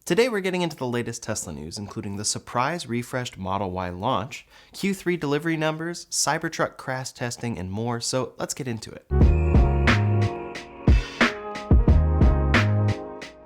Today we're getting into the latest Tesla news, including the surprise refreshed Model Y launch, Q3 delivery numbers, Cybertruck crash testing, and more, so let's get into it.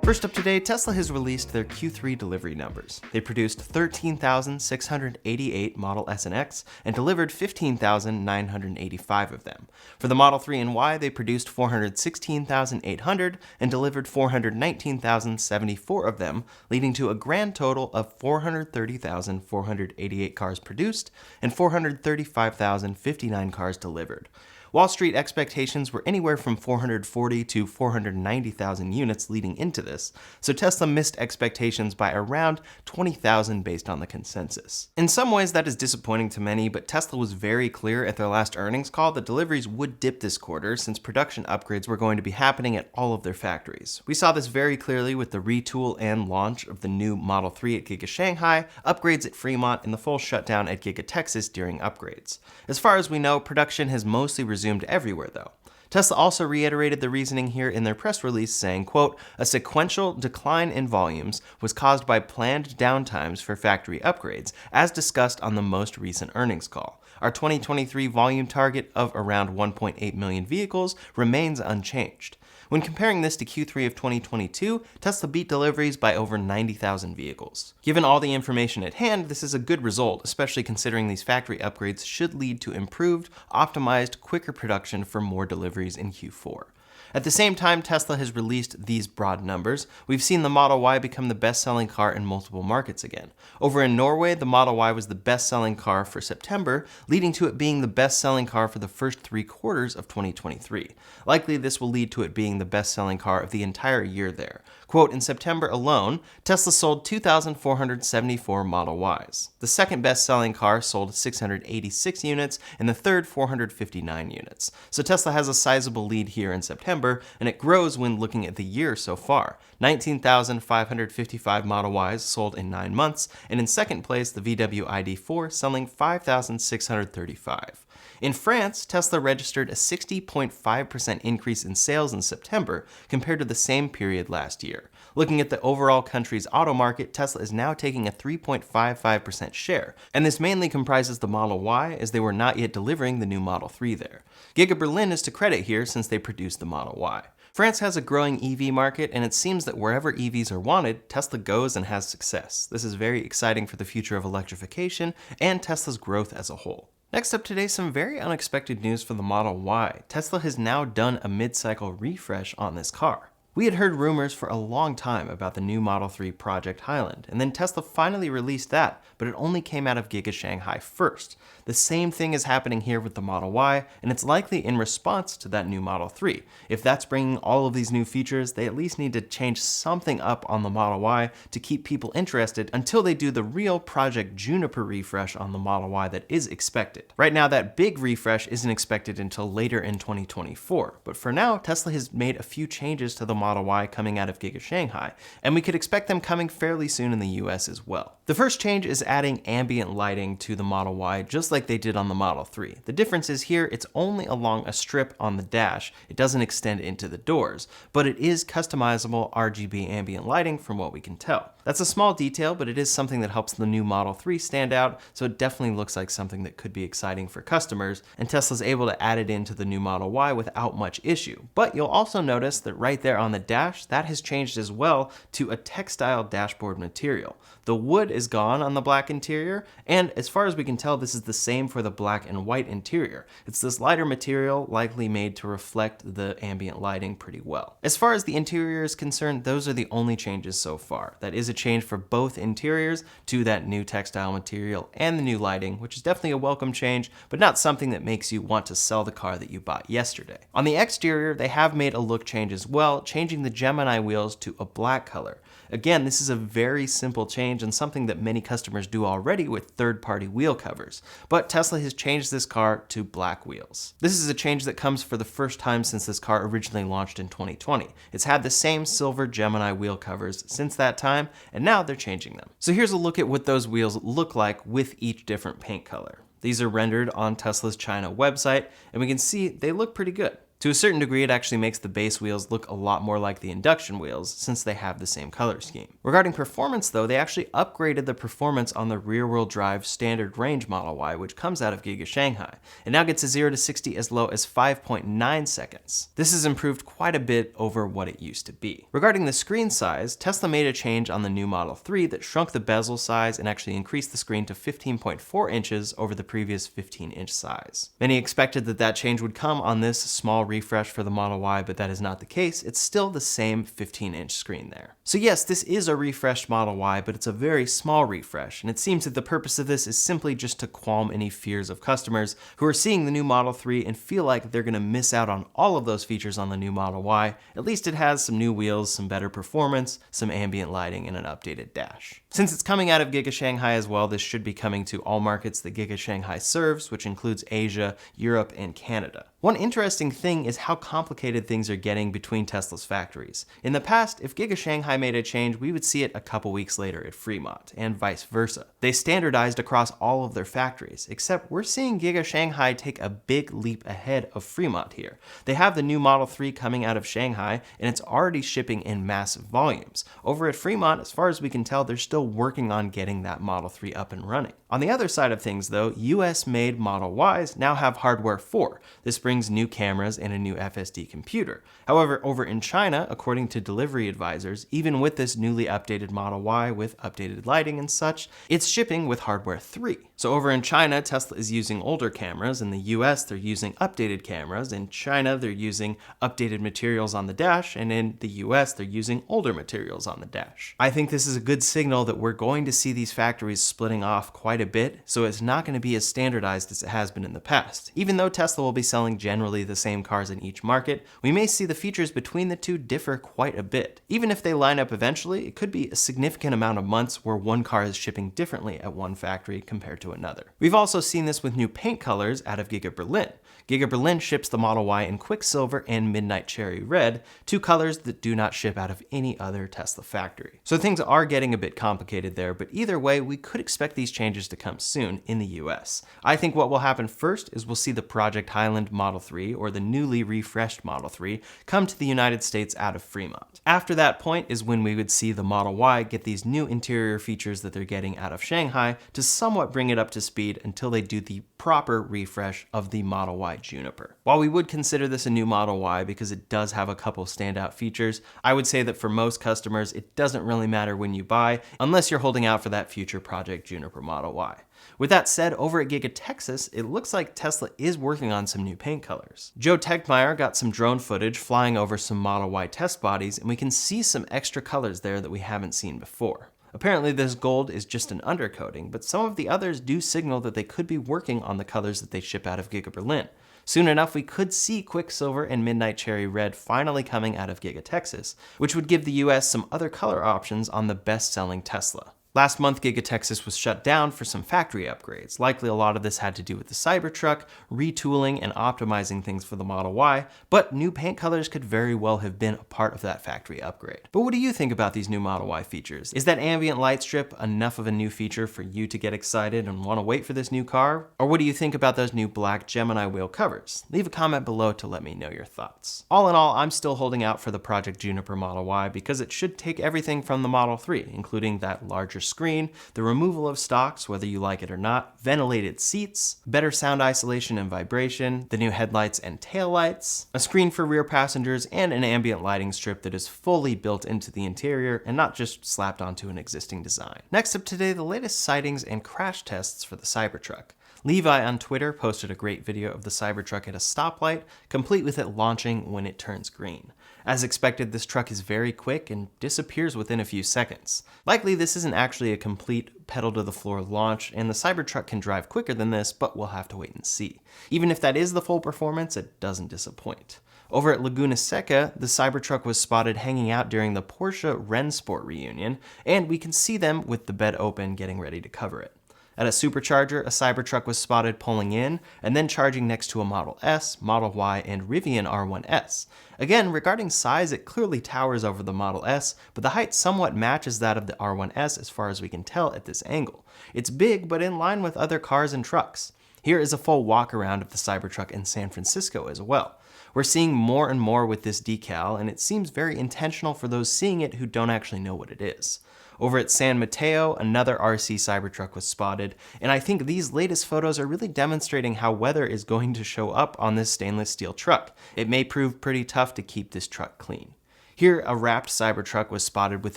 First up today, Tesla has released their Q3 delivery numbers. They produced 13,688 Model S and X and delivered 15,985 of them. For the Model 3 and Y, they produced 416,800 and delivered 419,074 of them, leading to a grand total of 430,488 cars produced and 435,059 cars delivered. Wall Street expectations were anywhere from 440 to 490,000 units leading into this, so Tesla missed expectations by around 20,000 based on the consensus. In some ways that is disappointing to many, but Tesla was very clear at their last earnings call that deliveries would dip this quarter since production upgrades were going to be happening at all of their factories. We saw this very clearly with the retool and launch of the new Model 3 at Giga Shanghai, upgrades at Fremont, and the full shutdown at Giga Texas during upgrades. As far as we know, production has mostly resumed everywhere though. Tesla also reiterated the reasoning here in their press release, saying, quote, "A sequential decline in volumes was caused by planned downtimes for factory upgrades, as discussed on the most recent earnings call. Our 2023 volume target of around 1.8 million vehicles remains unchanged." When comparing this to Q3 of 2022, Tesla beat deliveries by over 90,000 vehicles. Given all the information at hand, this is a good result, especially considering these factory upgrades should lead to improved, optimized, quicker production for more deliveries in Q4. At the same time Tesla has released these broad numbers, we've seen the Model Y become the best-selling car in multiple markets again. Over in Norway, the Model Y was the best-selling car for September, leading to it being the best-selling car for the first 3 quarters of 2023. Likely this will lead to it being the best-selling car of the entire year there. Quote, "In September alone, Tesla sold 2,474 Model Ys. The second best-selling car sold 686 units, and the third 459 units. So Tesla has a sizable lead here in September, and it grows when looking at the year so far. 19,555 Model Ys sold in 9 months, and in second place, the VW ID.4 selling 5,635. In France, Tesla registered a 60.5% increase in sales in September compared to the same period last year. Looking at the overall country's auto market, Tesla is now taking a 3.55% share, and this mainly comprises the Model Y as they were not yet delivering the new Model 3 there. Giga Berlin is to credit here since they produced the Model Y. France has a growing EV market, and it seems that wherever EVs are wanted, Tesla goes and has success. This is very exciting for the future of electrification and Tesla's growth as a whole. Next up today, some very unexpected news for the Model Y. Tesla has now done a mid-cycle refresh on this car. We had heard rumors for a long time about the new Model 3 Project Highland, and then Tesla finally released that, but it only came out of Giga Shanghai first. The same thing is happening here with the Model Y, and it's likely in response to that new Model 3. If that's bringing all of these new features, they at least need to change something up on the Model Y to keep people interested until they do the real Project Juniper refresh on the Model Y that is expected. Right now, that big refresh isn't expected until later in 2024, but for now, Tesla has made a few changes to the Model Y coming out of Giga Shanghai, and we could expect them coming fairly soon in the US as well. The first change is adding ambient lighting to the Model Y, just like they did on the Model 3. The difference is here, it's only along a strip on the dash. It doesn't extend into the doors, but it is customizable RGB ambient lighting from what we can tell. That's a small detail, but it is something that helps the new Model 3 stand out, so it definitely looks like something that could be exciting for customers, and Tesla's able to add it into the new Model Y without much issue. But you'll also notice that right there on the dash, that has changed as well to a textile dashboard material. The wood is gone on the black interior, and as far as we can tell, this is the same for the black and white interior. It's this lighter material, likely made to reflect the ambient lighting pretty well. As far as the interior is concerned, those are the only changes so far. That is a change for both interiors to that new textile material and the new lighting, which is definitely a welcome change, but not something that makes you want to sell the car that you bought yesterday. On the exterior, they have made a look change as well, changing the Gemini wheels to a black color. Again, this is a very simple change and something that many customers do already with third-party wheel covers, but Tesla has changed this car to black wheels. This is a change that comes for the first time since this car originally launched in 2020. It's had the same silver Gemini wheel covers since that time, and now they're changing them. So here's a look at what those wheels look like with each different paint color. These are rendered on Tesla's China website, and we can see they look pretty good. To a certain degree, it actually makes the base wheels look a lot more like the induction wheels since they have the same color scheme. Regarding performance though, they actually upgraded the performance on the rear-wheel drive standard range Model Y, which comes out of Giga Shanghai. It now gets a 0 to 60 as low as 5.9 seconds. This has improved quite a bit over what it used to be. Regarding the screen size, Tesla made a change on the new Model 3 that shrunk the bezel size and actually increased the screen to 15.4 inches over the previous 15-inch size. Many expected that that change would come on this small refresh for the Model Y, but that is not the case. It's still the same 15-inch screen there. So yes, this is a refreshed Model Y, but it's a very small refresh, and it seems that the purpose of this is simply just to calm any fears of customers who are seeing the new Model 3 and feel like they're going to miss out on all of those features on the new Model Y. At least it has some new wheels, some better performance, some ambient lighting, and an updated dash. Since it's coming out of Giga Shanghai as well, this should be coming to all markets that Giga Shanghai serves, which includes Asia, Europe, and Canada. One interesting thing is how complicated things are getting between Tesla's factories. In the past, if Giga Shanghai made a change, we would see it a couple weeks later at Fremont, and vice versa. They standardized across all of their factories, except we're seeing Giga Shanghai take a big leap ahead of Fremont here. They have the new Model 3 coming out of Shanghai, and it's already shipping in massive volumes. Over at Fremont, as far as we can tell, they're still working on getting that Model 3 up and running. On the other side of things though, US-made Model Ys now have hardware 4. This brings new cameras and a new FSD computer. However, over in China, according to delivery advisors, even with this newly updated Model Y with updated lighting and such, it's shipping with hardware 3. So over in China, Tesla is using older cameras. In the US, they're using updated cameras. In China, they're using updated materials on the dash. And in the US, they're using older materials on the dash. I think this is a good signal that we're going to see these factories splitting off quite a bit, so it's not going to be as standardized as it has been in the past. Even though Tesla will be selling generally the same cars in each market, we may see the features between the two differ quite a bit. Even if they line up eventually, it could be a significant amount of months where one car is shipping differently at one factory compared to another. We've also seen this with new paint colors out of Giga Berlin. Giga Berlin ships the Model Y in Quicksilver and Midnight Cherry Red, two colors that do not ship out of any other Tesla factory. So things are getting a bit complicated there, but either way, we could expect these changes to come soon in the US. I think what will happen first is we'll see the Project Highland Model 3, or the newly refreshed Model 3, come to the United States out of Fremont. After that point is when we would see the Model Y get these new interior features that they're getting out of Shanghai to somewhat bring it up to speed until they do the proper refresh of the Model Y Juniper. While we would consider this a new Model Y because it does have a couple standout features, I would say that for most customers, it doesn't really matter when you buy, unless you're holding out for that future Project Juniper Model Y. With that said, over at Giga Texas, it looks like Tesla is working on some new paint colors. Joe Tegtmeyer got some drone footage flying over some Model Y test bodies, and we can see some extra colors there that we haven't seen before. Apparently this gold is just an undercoating, but some of the others do signal that they could be working on the colors that they ship out of Giga Berlin. Soon enough, we could see Quicksilver and Midnight Cherry Red finally coming out of Giga Texas, which would give the US some other color options on the best-selling Tesla. Last month, Giga Texas was shut down for some factory upgrades. Likely a lot of this had to do with the Cybertruck, retooling and optimizing things for the Model Y, but new paint colors could very well have been a part of that factory upgrade. But what do you think about these new Model Y features? Is that ambient light strip enough of a new feature for you to get excited and want to wait for this new car? Or what do you think about those new black Gemini wheel covers? Leave a comment below to let me know your thoughts. All in all, I'm still holding out for the Project Juniper Model Y because it should take everything from the Model 3, including that larger screen, the removal of stocks, whether you like it or not, ventilated seats, better sound isolation and vibration, the new headlights and taillights, a screen for rear passengers, and an ambient lighting strip that is fully built into the interior and not just slapped onto an existing design. Next up today, the latest sightings and crash tests for the Cybertruck. Levi on Twitter posted a great video of the Cybertruck at a stoplight, complete with it launching when it turns green. As expected, this truck is very quick and disappears within a few seconds. Likely this isn't actually a complete pedal-to-the-floor launch, and the Cybertruck can drive quicker than this, but we'll have to wait and see. Even if that is the full performance, it doesn't disappoint. Over at Laguna Seca, the Cybertruck was spotted hanging out during the Porsche Rennsport reunion, and we can see them with the bed open getting ready to cover it. At a supercharger, a Cybertruck was spotted pulling in and then charging next to a Model S, Model Y, and Rivian R1S. Again, regarding size, it clearly towers over the Model S, but the height somewhat matches that of the R1S as far as we can tell at this angle. It's big, but in line with other cars and trucks. Here is a full walk around of the Cybertruck in San Francisco as well. We're seeing more and more with this decal, and it seems very intentional for those seeing it who don't actually know what it is. Over at San Mateo, another RC Cybertruck was spotted, and I think these latest photos are really demonstrating how weather is going to show up on this stainless steel truck. It may prove pretty tough to keep this truck clean. Here, a wrapped Cybertruck was spotted with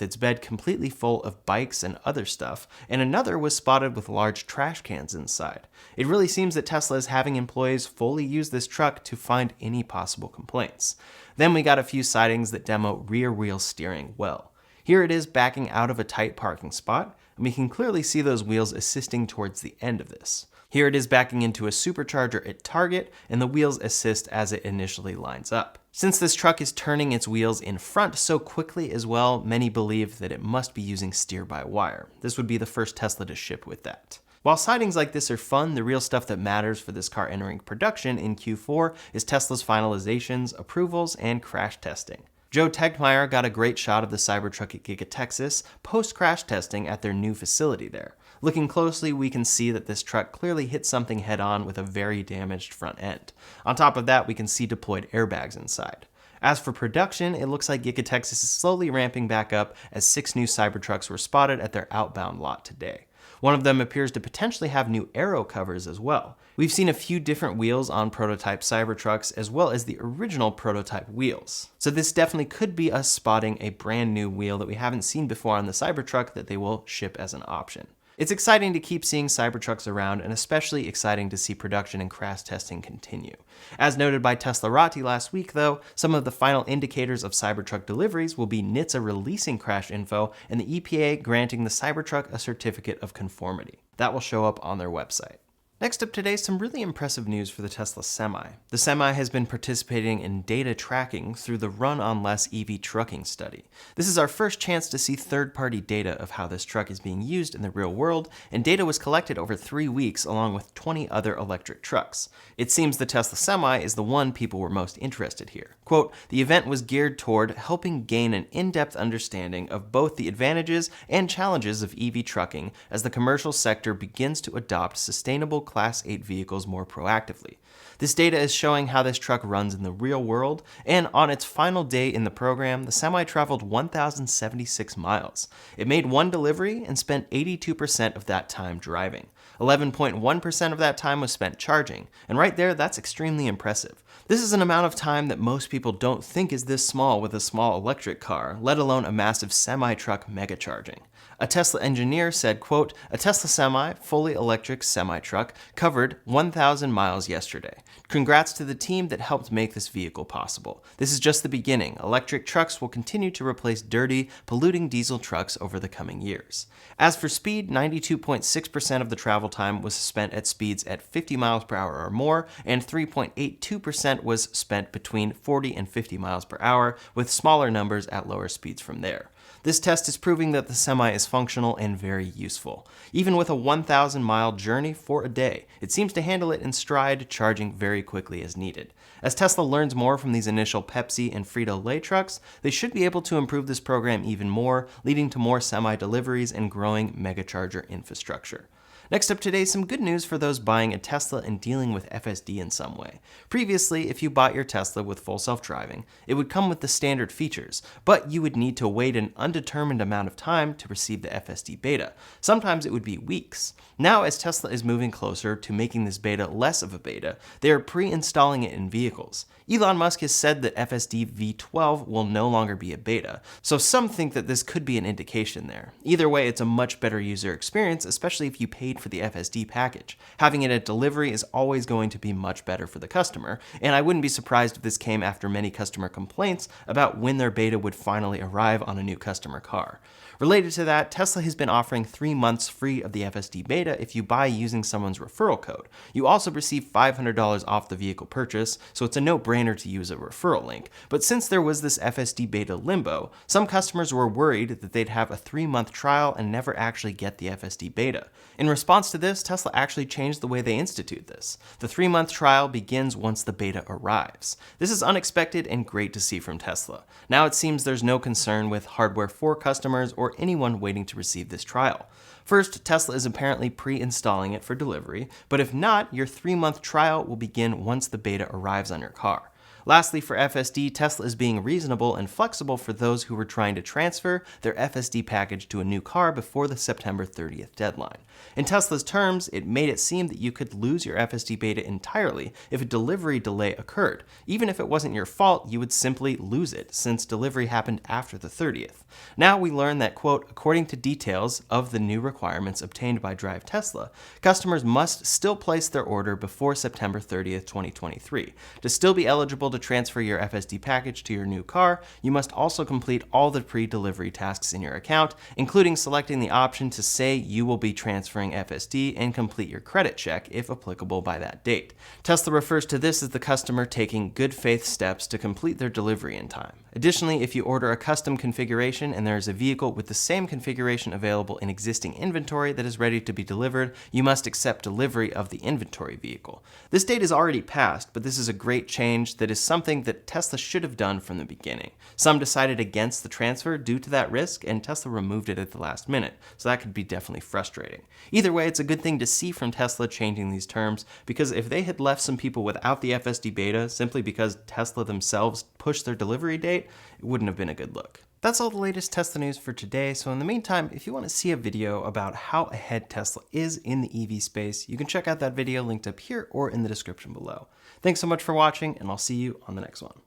its bed completely full of bikes and other stuff, and another was spotted with large trash cans inside. It really seems that Tesla is having employees fully use this truck to find any possible complaints. Then we got a few sightings that demo rear wheel steering well. Here it is backing out of a tight parking spot, and we can clearly see those wheels assisting towards the end of this. Here it is backing into a supercharger at target, and the wheels assist as it initially lines up. Since this truck is turning its wheels in front so quickly as well, many believe that it must be using steer-by-wire. This would be the first Tesla to ship with that. While sightings like this are fun, the real stuff that matters for this car entering production in Q4 is Tesla's finalizations, approvals, and crash testing. Joe Tegmeyer got a great shot of the Cybertruck at Giga, Texas, post-crash testing at their new facility there. Looking closely, we can see that this truck clearly hit something head-on with a very damaged front end. On top of that, we can see deployed airbags inside. As for production, it looks like Giga, Texas is slowly ramping back up as 6 new Cybertrucks were spotted at their outbound lot today. One of them appears to potentially have new aero covers as well. We've seen a few different wheels on prototype Cybertrucks as well as the original prototype wheels. So this definitely could be us spotting a brand new wheel that we haven't seen before on the Cybertruck that they will ship as an option. It's exciting to keep seeing Cybertrucks around, and especially exciting to see production and crash testing continue. As noted by Teslarati last week though, some of the final indicators of Cybertruck deliveries will be NHTSA releasing crash info and the EPA granting the Cybertruck a certificate of conformity. That will show up on their website. Next up today, some really impressive news for the Tesla Semi. The Semi has been participating in data tracking through the Run on Less EV trucking study. This is our first chance to see third-party data of how this truck is being used in the real world, and data was collected over 3 weeks along with 20 other electric trucks. It seems the Tesla Semi is the one people were most interested here. Quote, "The event was geared toward helping gain an in-depth understanding of both the advantages and challenges of EV trucking as the commercial sector begins to adopt sustainable Class 8 vehicles more proactively. This data is showing how this truck runs in the real world, and on its final day in the program, the Semi traveled 1,076 miles. It made 1 delivery and spent 82% of that time driving. 11.1% of that time was spent charging, and right there, that's extremely impressive. This is an amount of time that most people don't think is this small with a small electric car, let alone a massive semi-truck mega charging. A Tesla engineer said, quote, "A Tesla Semi, fully electric semi-truck, covered 1,000 miles yesterday. Congrats to the team that helped make this vehicle possible. This is just the beginning. Electric trucks will continue to replace dirty, polluting diesel trucks over the coming years." As for speed, 92.6% of the travel time was spent at speeds at 50 miles per hour or more, and 3.82% was spent between 40 and 50 miles per hour, with smaller numbers at lower speeds from there. This test is proving that the Semi is functional and very useful. Even with a 1,000-mile journey for a day, it seems to handle it in stride, charging very quickly as needed. As Tesla learns more from these initial Pepsi and Frito-Lay trucks, they should be able to improve this program even more, leading to more Semi deliveries and growing megacharger infrastructure. Next up today, some good news for those buying a Tesla and dealing with FSD in some way. Previously, if you bought your Tesla with full self-driving, it would come with the standard features, but you would need to wait an undetermined amount of time to receive the FSD beta. Sometimes it would be weeks. Now, as Tesla is moving closer to making this beta less of a beta, they are pre-installing it in vehicles. Elon Musk has said that FSD V12 will no longer be a beta, so some think that this could be an indication there. Either way, it's a much better user experience, especially if you paid for the FSD package. Having it at delivery is always going to be much better for the customer, and I wouldn't be surprised if this came after many customer complaints about when their beta would finally arrive on a new customer car. Related to that, Tesla has been offering 3 months free of the FSD beta if you buy using someone's referral code. You also receive $500 off the vehicle purchase, so it's a no-brainer to use a referral link. But since there was this FSD beta limbo, some customers were worried that they'd have a 3-month trial and never actually get the FSD beta. In response to this, Tesla actually changed the way they institute this. The 3-month trial begins once the beta arrives. This is unexpected and great to see from Tesla. Now it seems there's no concern with hardware for customers or anyone waiting to receive this trial. First, Tesla is apparently pre-installing it for delivery, but if not, your 3-month trial will begin once the beta arrives on your car. Lastly, for FSD, Tesla is being reasonable and flexible for those who were trying to transfer their FSD package to a new car before the September 30th deadline. In Tesla's terms, it made it seem that you could lose your FSD beta entirely if a delivery delay occurred. Even if it wasn't your fault, you would simply lose it, since delivery happened after the 30th. Now we learn that, quote, according to details of the new requirements obtained by Drive Tesla, customers must still place their order before September 30th, 2023. To still be eligible to transfer your FSD package to your new car, you must also complete all the pre-delivery tasks in your account, including selecting the option to say you will be transferring FSD and complete your credit check if applicable by that date. Tesla refers to this as the customer taking good faith steps to complete their delivery in time. Additionally, if you order a custom configuration and there is a vehicle with the same configuration available in existing inventory that is ready to be delivered, you must accept delivery of the inventory vehicle. This date is already passed, but this is a great change that is something that Tesla should have done from the beginning. Some decided against the transfer due to that risk, and Tesla removed it at the last minute, so that could be definitely frustrating. Either way, it's a good thing to see from Tesla changing these terms, because if they had left some people without the FSD beta simply because Tesla themselves pushed their delivery date, it wouldn't have been a good look. That's all the latest Tesla news for today, so in the meantime, if you want to see a video about how ahead Tesla is in the EV space, you can check out that video linked up here or in the description below. Thanks so much for watching, and I'll see you on the next one.